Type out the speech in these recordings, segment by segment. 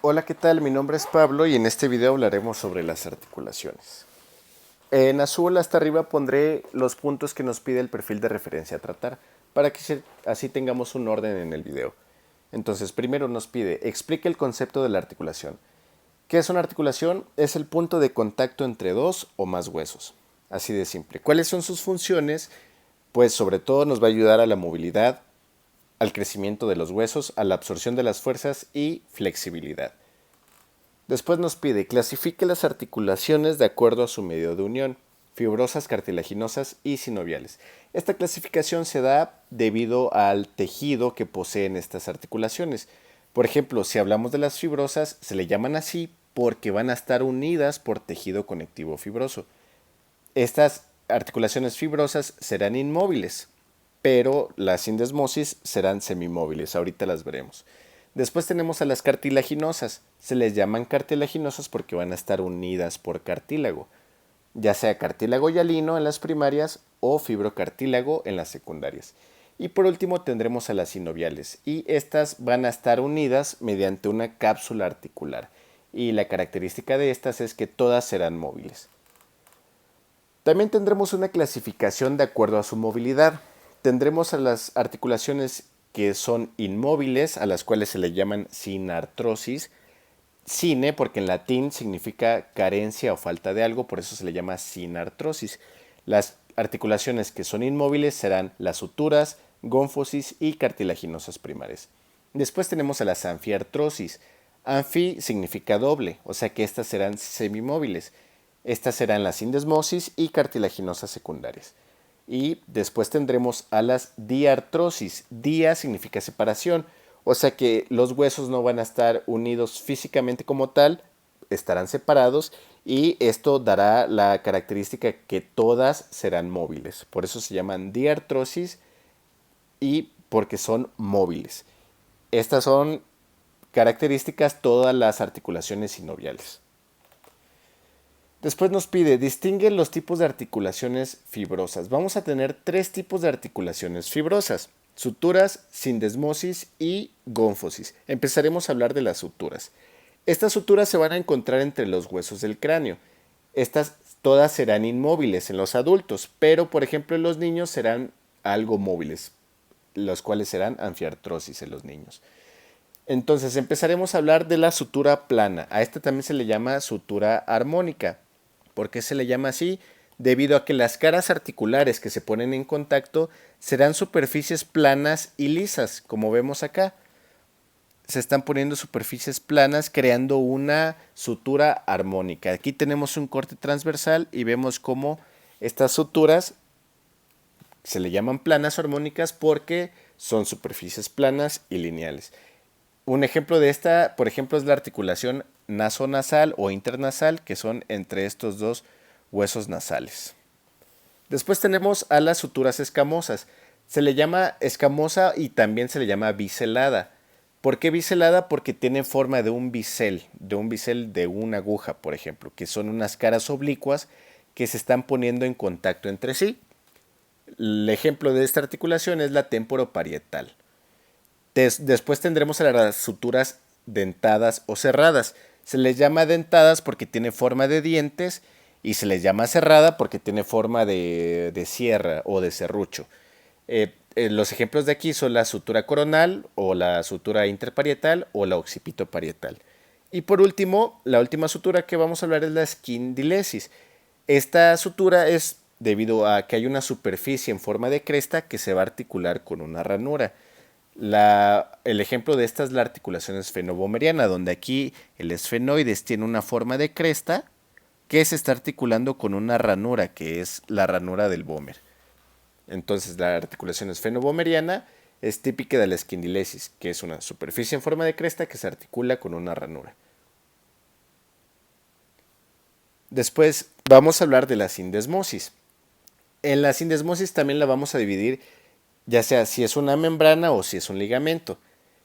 Hola, ¿qué tal? Mi nombre es Pablo y en este video hablaremos sobre las articulaciones. En azul hasta arriba pondré los puntos que nos pide el perfil de referencia a tratar, para que así tengamos un orden en el video. Entonces, primero nos pide, explique el concepto de la articulación. ¿Qué es una articulación? Es el punto de contacto entre dos o más huesos. Así de simple. ¿Cuáles son sus funciones? Pues sobre todo nos va a ayudar a la movilidad, al crecimiento de los huesos, a la absorción de las fuerzas y flexibilidad. Después nos pide, clasifique las articulaciones de acuerdo a su medio de unión, fibrosas, cartilaginosas y sinoviales. Esta clasificación se da debido al tejido que poseen estas articulaciones. Por ejemplo, si hablamos de las fibrosas, se le llaman así porque van a estar unidas por tejido conectivo fibroso. Estas articulaciones fibrosas serán inmóviles, pero las sindesmosis serán semimóviles. Ahorita las veremos. Después tenemos a las cartilaginosas. Se les llaman cartilaginosas porque van a estar unidas por cartílago, ya sea cartílago hialino en las primarias o fibrocartílago en las secundarias. Y por último tendremos a las sinoviales, y estas van a estar unidas mediante una cápsula articular. Y la característica de estas es que todas serán móviles. También tendremos una clasificación de acuerdo a su movilidad. Tendremos a las articulaciones que son inmóviles, a las cuales se le llaman sinartrosis. Sine, porque en latín significa carencia o falta de algo, por eso se le llama sinartrosis. Las articulaciones que son inmóviles serán las suturas, gónfosis y cartilaginosas primarias. Después tenemos a las anfiartrosis. Anfi significa doble, o sea que estas serán semimóviles. Estas serán las sindesmosis y cartilaginosas secundarias. Y después tendremos a las diartrosis. Dia significa separación, o sea que los huesos no van a estar unidos físicamente como tal, estarán separados, y esto dará la característica que todas serán móviles. Por eso se llaman diartrosis y porque son móviles. Estas son características todas las articulaciones sinoviales. Después nos pide, distingue los tipos de articulaciones fibrosas. Vamos a tener tres tipos de articulaciones fibrosas: suturas, sindesmosis y gónfosis. Empezaremos a hablar de las suturas. Estas suturas se van a encontrar entre los huesos del cráneo. Estas todas serán inmóviles en los adultos, pero por ejemplo en los niños serán algo móviles, los cuales serán anfiartrosis en los niños. Entonces empezaremos a hablar de la sutura plana. A esta también se le llama sutura armónica. ¿Por qué se le llama así? Debido a que las caras articulares que se ponen en contacto serán superficies planas y lisas, como vemos acá. Se están poniendo superficies planas creando una sutura armónica. Aquí tenemos un corte transversal y vemos cómo estas suturas se le llaman planas o armónicas porque son superficies planas y lineales. Un ejemplo de esta, por ejemplo, es la articulación nasonasal o internasal, que son entre estos dos huesos nasales. Después tenemos a las suturas escamosas. Se le llama escamosa y también se le llama biselada. ¿Por qué biselada? Porque tiene forma de un bisel de una aguja, por ejemplo, que son unas caras oblicuas que se están poniendo en contacto entre sí. El ejemplo de esta articulación es la temporoparietal. Después tendremos a las suturas dentadas o cerradas. Se les llama dentadas porque tiene forma de dientes, y se les llama cerrada porque tiene forma de sierra o de serrucho. Los ejemplos de aquí son la sutura coronal o la sutura interparietal o la occipito parietal. Y por último, la última sutura que vamos a hablar es la esquindilesis. Esta sutura es debido a que hay una superficie en forma de cresta que se va a articular con una ranura. El ejemplo de esta es la articulación esfenobomeriana, donde aquí el esfenoides tiene una forma de cresta que se está articulando con una ranura, que es la ranura del bómer. Entonces la articulación esfenobomeriana es típica de la esquindilesis, que es una superficie en forma de cresta que se articula con una ranura. Después vamos a hablar de la sindesmosis. En la sindesmosis también la vamos a dividir, ya sea si es una membrana o si es un ligamento.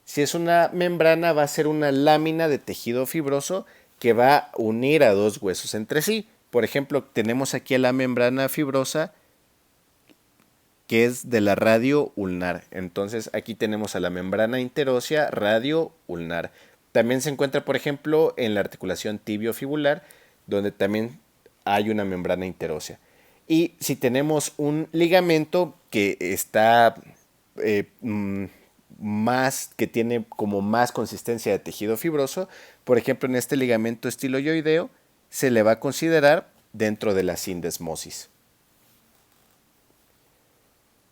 Si es una membrana, va a ser una lámina de tejido fibroso que va a unir a dos huesos entre sí. Por ejemplo, tenemos aquí a la membrana fibrosa que es de la radio ulnar. Entonces aquí tenemos a la membrana interósea radio ulnar. También se encuentra, por ejemplo, en la articulación tibiofibular, donde también hay una membrana interósea. Y si tenemos un ligamento que está más, que tiene como más consistencia de tejido fibroso, por ejemplo, en este ligamento estiloioideo, se le va a considerar dentro de la sindesmosis.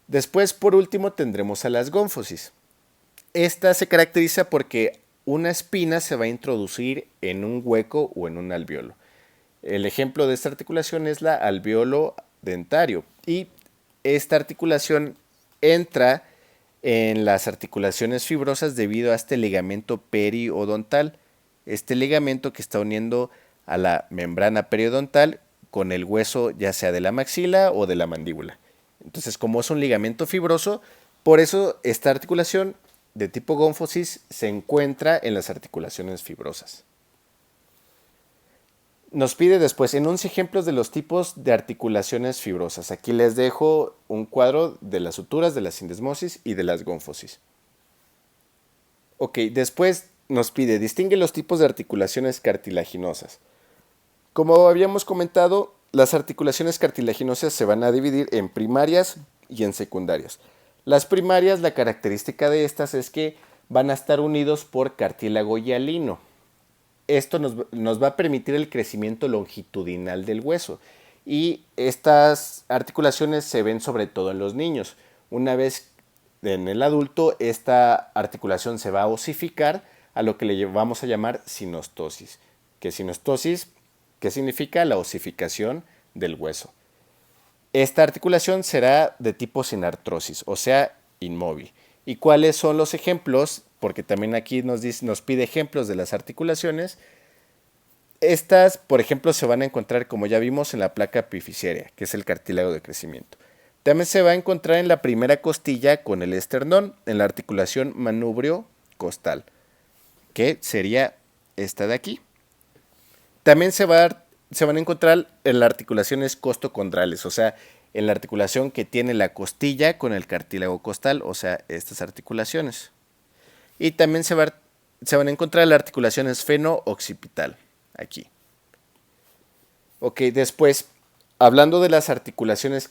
Después, por último, tendremos a las gónfosis. Esta se caracteriza porque una espina se va a introducir en un hueco o en un alveolo. El ejemplo de esta articulación es la alveolo dentario y esta articulación entra en las articulaciones fibrosas debido a este ligamento periodontal. Este ligamento que está uniendo a la membrana periodontal con el hueso ya sea de la maxila o de la mandíbula. Entonces, como es un ligamento fibroso, por eso esta articulación de tipo gónfosis se encuentra en las articulaciones fibrosas. Nos pide después, enuncia ejemplos de los tipos de articulaciones fibrosas. Aquí les dejo un cuadro de las suturas, de la sindesmosis y de las gónfosis. Ok, después nos pide, distingue los tipos de articulaciones cartilaginosas. Como habíamos comentado, las articulaciones cartilaginosas se van a dividir en primarias y en secundarias. Las primarias, la característica de estas es que van a estar unidos por cartílago hialino. Esto nos va a permitir el crecimiento longitudinal del hueso. Y estas articulaciones se ven sobre todo en los niños. Una vez en el adulto, esta articulación se va a osificar a lo que le vamos a llamar sinostosis. ¿Qué sinostosis? ¿Qué significa? La osificación del hueso. Esta articulación será de tipo sinartrosis, o sea, inmóvil. ¿Y cuáles son los ejemplos? Porque también aquí nos pide ejemplos de las articulaciones. Estas, por ejemplo, se van a encontrar, como ya vimos, en la placa epifisiaria, que es el cartílago de crecimiento. También se va a encontrar en la primera costilla con el esternón, en la articulación manubrio-costal, que sería esta de aquí. También se van a encontrar en las articulaciones costocondrales, o sea, en la articulación que tiene la costilla con el cartílago costal, o sea, estas articulaciones. Y también se van a encontrar la articulación esfeno-occipital, aquí. Ok, después, hablando de las articulaciones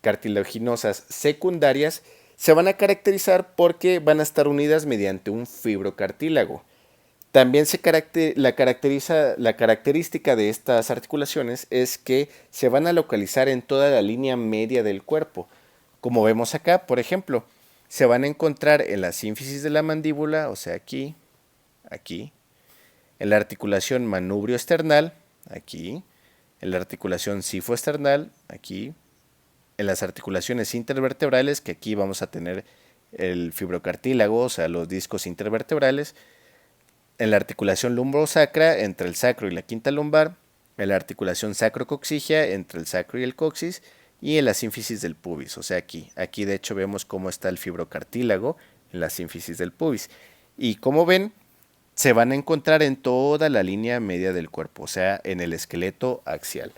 cartilaginosas secundarias, se van a caracterizar porque van a estar unidas mediante un fibrocartílago. También la característica de estas articulaciones es que se van a localizar en toda la línea media del cuerpo. Como vemos acá, por ejemplo, se van a encontrar en la sínfisis de la mandíbula, o sea, aquí, aquí, en la articulación manubrio-esternal, aquí, en la articulación sifoesternal, aquí, en las articulaciones intervertebrales, que aquí vamos a tener el fibrocartílago, o sea, los discos intervertebrales, en la articulación lumbrosacra entre el sacro y la quinta lumbar, en la articulación sacrocoxigia entre el sacro y el coxis, y en la sínfisis del pubis, o sea, aquí. Aquí de hecho vemos cómo está el fibrocartílago en la sínfisis del pubis. Y como ven, se van a encontrar en toda la línea media del cuerpo, o sea, en el esqueleto axial.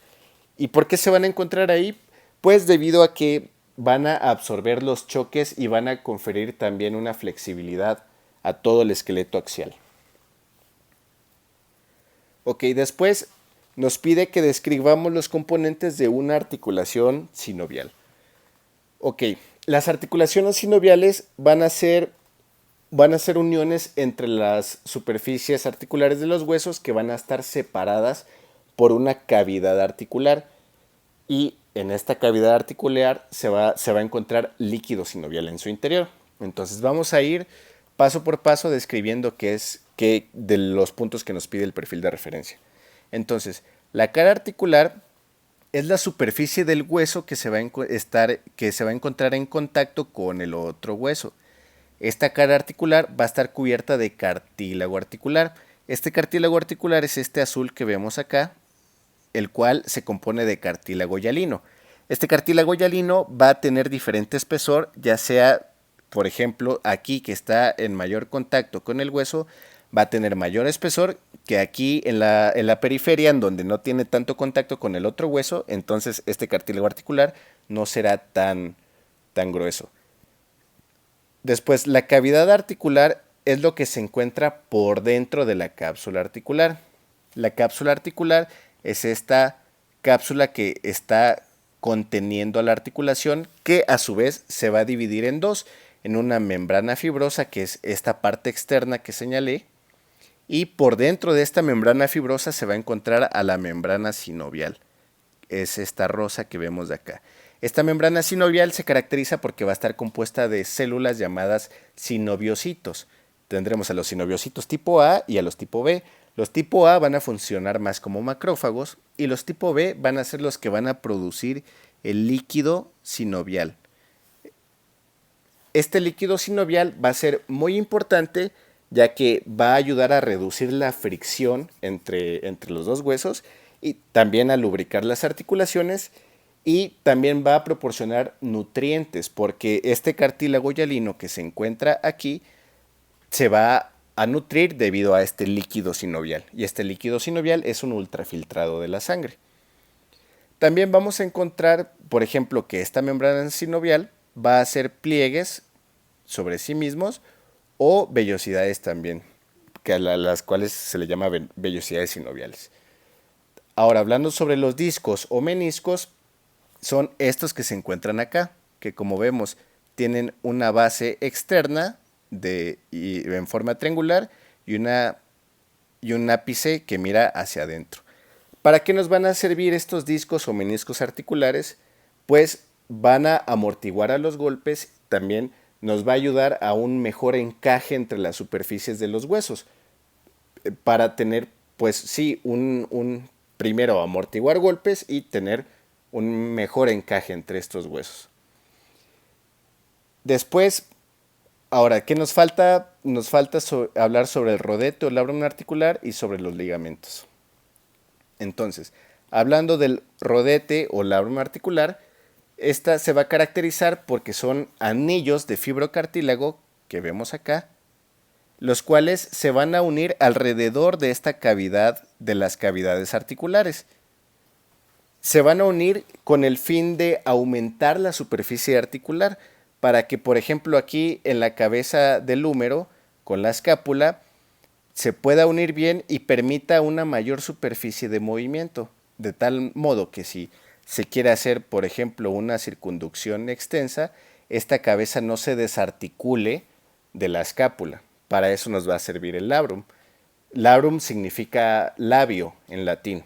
¿Y por qué se van a encontrar ahí? Pues debido a que van a absorber los choques y van a conferir también una flexibilidad a todo el esqueleto axial. Ok, después nos pide que describamos los componentes de una articulación sinovial. Ok, las articulaciones sinoviales van a ser uniones entre las superficies articulares de los huesos que van a estar separadas por una cavidad articular. Y en esta cavidad articular se va a encontrar líquido sinovial en su interior. Entonces vamos a ir paso por paso describiendo qué de los puntos que nos pide el perfil de referencia. Entonces, la cara articular es la superficie del hueso que se va a encontrar en contacto con el otro hueso. Esta cara articular va a estar cubierta de cartílago articular. Este cartílago articular es este azul que vemos acá, el cual se compone de cartílago hialino. Este cartílago hialino va a tener diferente espesor, ya sea, por ejemplo, aquí que está en mayor contacto con el hueso, va a tener mayor espesor que aquí en la periferia, en donde no tiene tanto contacto con el otro hueso, entonces este cartílago articular no será tan grueso. Después, la cavidad articular es lo que se encuentra por dentro de la cápsula articular. La cápsula articular es esta cápsula que está conteniendo a la articulación, que a su vez se va a dividir en dos, en una membrana fibrosa, que es esta parte externa que señalé, y por dentro de esta membrana fibrosa se va a encontrar a la membrana sinovial. Es esta rosa que vemos de acá. Esta membrana sinovial se caracteriza porque va a estar compuesta de células llamadas sinoviocitos. Tendremos a los sinoviocitos tipo A y a los tipo B. Los tipo A van a funcionar más como macrófagos y los tipo B van a ser los que van a producir el líquido sinovial. Este líquido sinovial va a ser muy importante, ya que va a ayudar a reducir la fricción entre los dos huesos y también a lubricar las articulaciones, y también va a proporcionar nutrientes, porque este cartílago hialino que se encuentra aquí se va a nutrir debido a este líquido sinovial, y este líquido sinovial es un ultrafiltrado de la sangre. También vamos a encontrar, por ejemplo, que esta membrana sinovial va a hacer pliegues sobre sí mismos o vellosidades también, que a las cuales se le llama vellosidades sinoviales. Ahora, hablando sobre los discos o meniscos, son estos que se encuentran acá, que como vemos tienen una base externa en forma triangular y un ápice que mira hacia adentro. ¿Para qué nos van a servir estos discos o meniscos articulares? Pues van a amortiguar a los golpes, también nos va a ayudar a un mejor encaje entre las superficies de los huesos, para tener, pues sí, primero amortiguar golpes y tener un mejor encaje entre estos huesos. Después, ahora, ¿qué nos falta? Nos falta hablar sobre el rodete o labrum articular y sobre los ligamentos. Entonces, hablando del rodete o labrum articular, esta se va a caracterizar porque son anillos de fibrocartílago que vemos acá, los cuales se van a unir alrededor de esta cavidad de las cavidades articulares. Se van a unir con el fin de aumentar la superficie articular, para que, por ejemplo, aquí en la cabeza del húmero, con la escápula, se pueda unir bien y permita una mayor superficie de movimiento, de tal modo que si se quiere hacer, por ejemplo, una circunducción extensa, esta cabeza no se desarticule de la escápula. Para eso nos va a servir el labrum. Labrum significa labio en latín.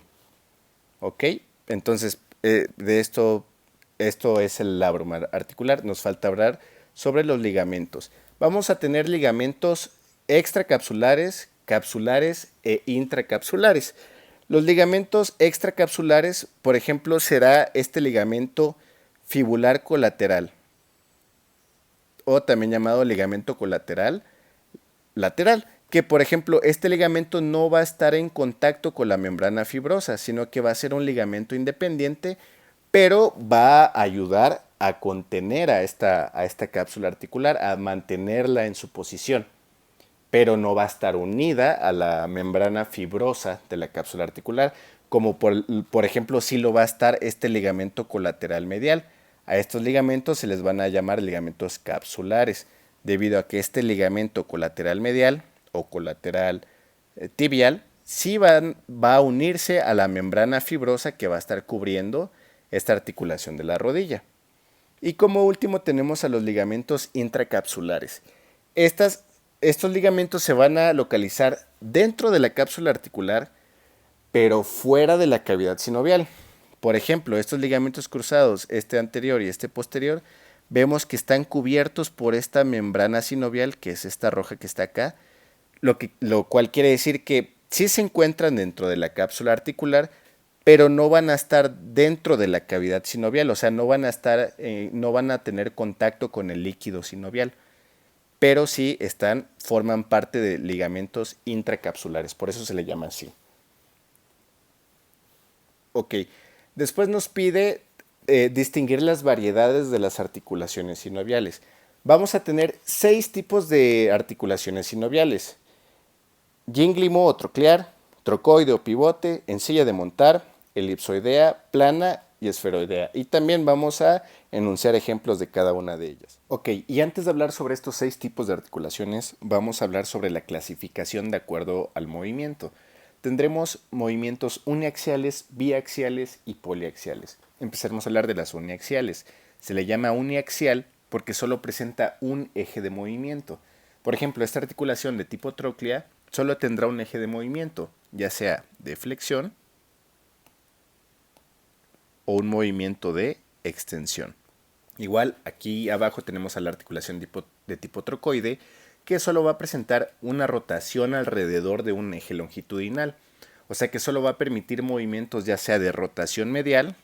¿Ok? Entonces, de esto es el labrum articular. Nos falta hablar sobre los ligamentos. Vamos a tener ligamentos extracapsulares, capsulares e intracapsulares. Los ligamentos extracapsulares, por ejemplo, será este ligamento fibular colateral, o también llamado ligamento colateral lateral, que por ejemplo este ligamento no va a estar en contacto con la membrana fibrosa, sino que va a ser un ligamento independiente, pero va a ayudar a contener a esta cápsula articular, a mantenerla en su posición, pero no va a estar unida a la membrana fibrosa de la cápsula articular, como por ejemplo sí lo va a estar este ligamento colateral medial. A estos ligamentos se les van a llamar ligamentos capsulares, debido a que este ligamento colateral medial o colateral tibial sí va a unirse a la membrana fibrosa que va a estar cubriendo esta articulación de la rodilla. Y como último tenemos a los ligamentos intracapsulares. Estos ligamentos se van a localizar dentro de la cápsula articular, pero fuera de la cavidad sinovial. Por ejemplo, estos ligamentos cruzados, este anterior y este posterior, vemos que están cubiertos por esta membrana sinovial, que es esta roja que está acá, lo cual quiere decir que sí se encuentran dentro de la cápsula articular, pero no van a estar dentro de la cavidad sinovial, o sea, no van a tener contacto con el líquido sinovial, pero sí forman parte de ligamentos intracapsulares, por eso se le llama así. Ok, después nos pide distinguir las variedades de las articulaciones sinoviales. Vamos a tener 6 tipos de articulaciones sinoviales: gínglimo o troclear, trocoide o pivote, encilla de montar, elipsoidea, plana y esferoidea. Y también vamos a enunciar ejemplos de cada una de ellas. Ok, y antes de hablar sobre estos 6 tipos de articulaciones, vamos a hablar sobre la clasificación de acuerdo al movimiento. Tendremos movimientos uniaxiales, biaxiales y poliaxiales. Empezaremos a hablar de las uniaxiales. Se le llama uniaxial porque solo presenta un eje de movimiento. Por ejemplo, esta articulación de tipo tróclea solo tendrá un eje de movimiento, ya sea de flexión o un movimiento de extensión. Igual, aquí abajo tenemos a la articulación de tipo trocoide, que solo va a presentar una rotación alrededor de un eje longitudinal. O sea que solo va a permitir movimientos ya sea de rotación medial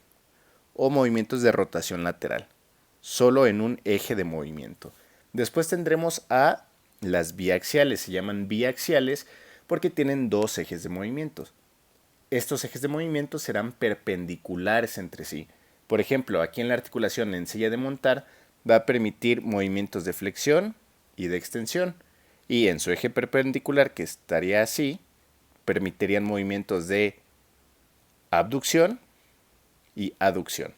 o movimientos de rotación lateral, solo en un eje de movimiento. Después tendremos a las biaxiales, se llaman biaxiales porque tienen 2 ejes de movimientos. Estos ejes de movimiento serán perpendiculares entre sí. Por ejemplo, aquí en la articulación en silla de montar va a permitir movimientos de flexión y de extensión. Y en su eje perpendicular, que estaría así, permitirían movimientos de abducción y aducción.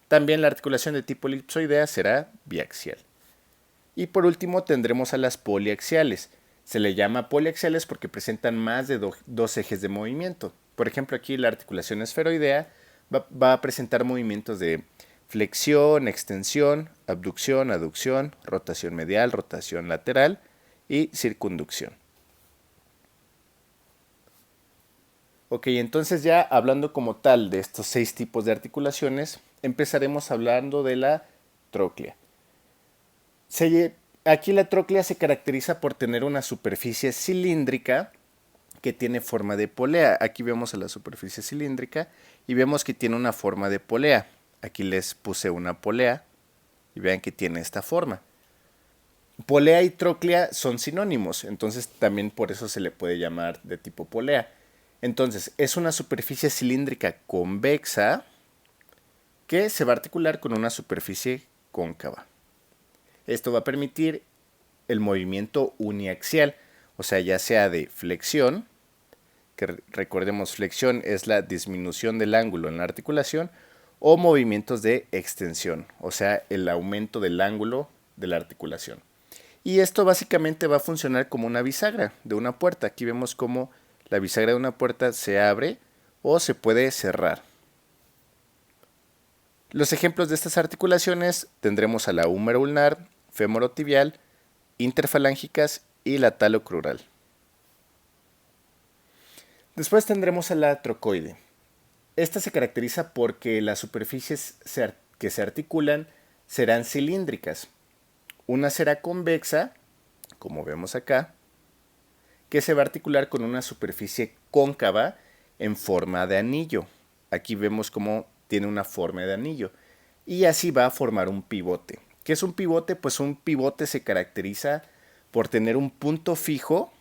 También la articulación de tipo elipsoidea será biaxial. Y por último tendremos a las poliaxiales. Se le llama poliaxiales porque presentan más de 2 ejes de movimiento. Por ejemplo, aquí la articulación esferoidea va a presentar movimientos de flexión, extensión, abducción, aducción, rotación medial, rotación lateral y circunducción. Ok, entonces ya hablando como tal de estos 6 tipos de articulaciones, empezaremos hablando de la tróclea. Aquí la tróclea se caracteriza por tener una superficie cilíndrica que tiene forma de polea. Aquí vemos a la superficie cilíndrica y vemos que tiene una forma de polea. Aquí les puse una polea y vean que tiene esta forma. Polea y tróclea son sinónimos, entonces también por eso se le puede llamar de tipo polea. Entonces, es una superficie cilíndrica convexa que se va a articular con una superficie cóncava. Esto va a permitir el movimiento uniaxial, o sea, ya sea de flexión, que recordemos flexión es la disminución del ángulo en la articulación, o movimientos de extensión, o sea, el aumento del ángulo de la articulación. Y esto básicamente va a funcionar como una bisagra de una puerta. Aquí vemos cómo la bisagra de una puerta se abre o se puede cerrar. Los ejemplos de estas articulaciones tendremos a la húmero ulnar, femorotibial, interfalángicas y la talocrural. Después tendremos a la trocoide. Esta se caracteriza porque las superficies que se articulan serán cilíndricas. Una será convexa, como vemos acá, que se va a articular con una superficie cóncava en forma de anillo. Aquí vemos cómo tiene una forma de anillo. Y así va a formar un pivote. ¿Qué es un pivote? Pues un pivote se caracteriza por tener un punto fijo.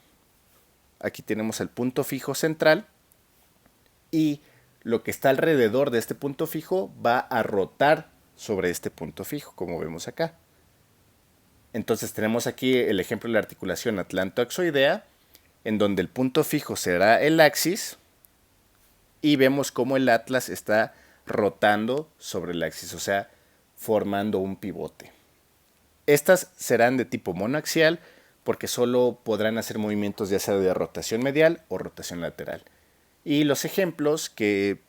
Aquí tenemos el punto fijo central. Y lo que está alrededor de este punto fijo va a rotar sobre este punto fijo, como vemos acá. Entonces tenemos aquí el ejemplo de la articulación atlantoaxoidea, en donde el punto fijo será el axis y vemos cómo el atlas está rotando sobre el axis, o sea, formando un pivote. Estas serán de tipo monoaxial porque solo podrán hacer movimientos ya sea de rotación medial o rotación lateral. Y los ejemplos que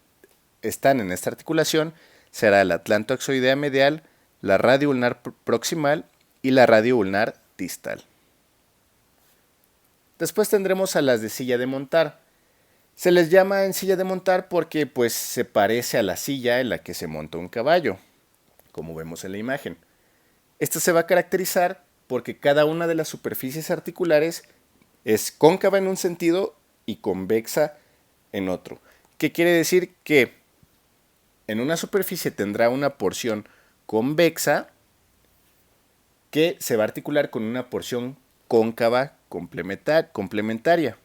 están en esta articulación será la atlantoaxoidea medial, la radio ulnar proximal y la radio ulnar distal. Después tendremos a las de silla de montar. Se les llama en silla de montar porque pues se parece a la silla en la que se monta un caballo, como vemos en la imagen. Esta se va a caracterizar porque cada una de las superficies articulares es cóncava en un sentido y convexa en otro. ¿Qué quiere decir? Que en una superficie tendrá una porción convexa que se va a articular con una porción cóncava complementaria.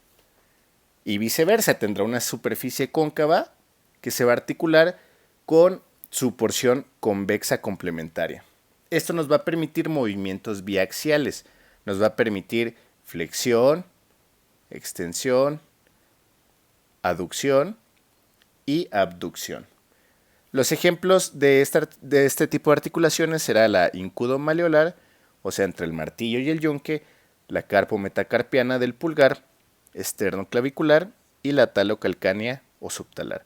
Y viceversa, tendrá una superficie cóncava que se va a articular con su porción convexa complementaria. Esto nos va a permitir movimientos biaxiales. Nos va a permitir flexión, extensión, aducción y abducción. Los ejemplos de este tipo de articulaciones será la incudo-maleolar, o sea, entre el martillo y el yunque, la carpo-metacarpiana del pulgar, esternoclavicular y la talocalcánea o subtalar.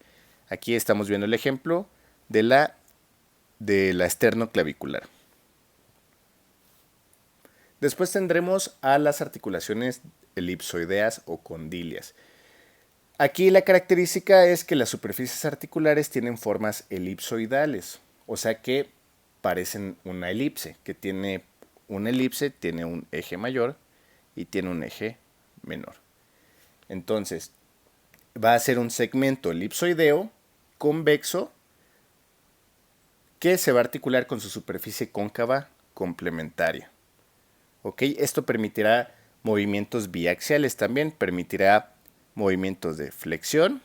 Aquí estamos viendo el ejemplo de la esternoclavicular. Después tendremos a las articulaciones elipsoideas o condilias. Aquí la característica es que las superficies articulares tienen formas elipsoidales, o sea que parecen una elipse, que tiene una elipse, tiene un eje mayor y tiene un eje menor. Entonces, va a ser un segmento elipsoideo convexo que se va a articular con su superficie cóncava complementaria. ¿Ok? Esto permitirá movimientos biaxiales también, permitirá movimientos de flexión,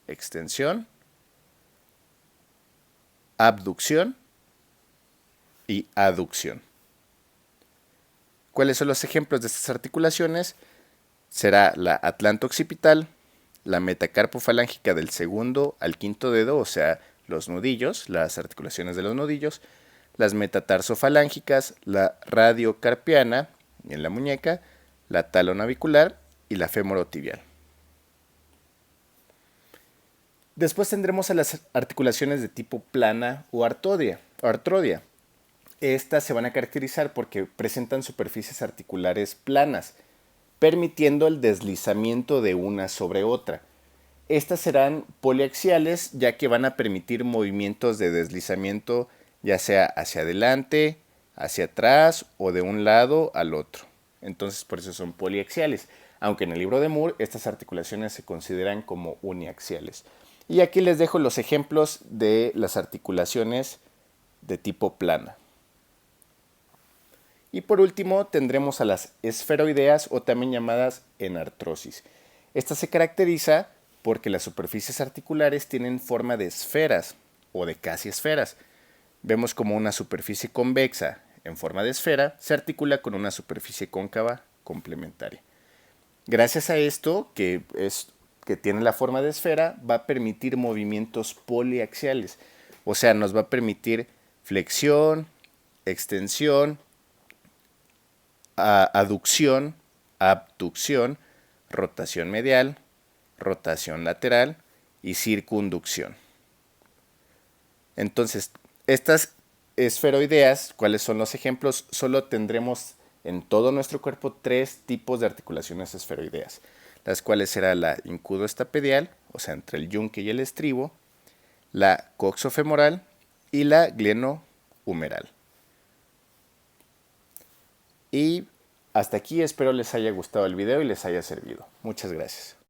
extensión, abducción y aducción. ¿Cuáles son los ejemplos de estas articulaciones? Será la atlanto-occipital, la metacarpofalángica del segundo al quinto dedo, o sea, los nudillos, las articulaciones de los nudillos, las metatarsofalángicas, la radiocarpiana en la muñeca, la talonavicular y la femorotibial. Después tendremos a las articulaciones de tipo plana o artrodia. Estas se van a caracterizar porque presentan superficies articulares planas, permitiendo el deslizamiento de una sobre otra. Estas serán poliaxiales, ya que van a permitir movimientos de deslizamiento ya sea hacia adelante, hacia atrás o de un lado al otro. Entonces por eso son poliaxiales, aunque en el libro de Moore estas articulaciones se consideran como uniaxiales. Y aquí les dejo los ejemplos de las articulaciones de tipo plana. Y por último tendremos a las esferoideas o también llamadas enartrosis. Esta se caracteriza porque las superficies articulares tienen forma de esferas o de casi esferas. Vemos como una superficie convexa en forma de esfera se articula con una superficie cóncava complementaria. Gracias a esto, que tiene la forma de esfera, va a permitir movimientos poliaxiales. O sea, nos va a permitir flexión, extensión, aducción, abducción, rotación medial, rotación lateral y circunducción. Entonces, estas esferoideas, ¿cuáles son los ejemplos? Solo tendremos en todo nuestro cuerpo 3 tipos de articulaciones esferoideas, las cuales será la incudoestapedial, o sea, entre el yunque y el estribo, la coxofemoral y la glenohumeral. Y hasta aquí espero les haya gustado el video y les haya servido. Muchas gracias.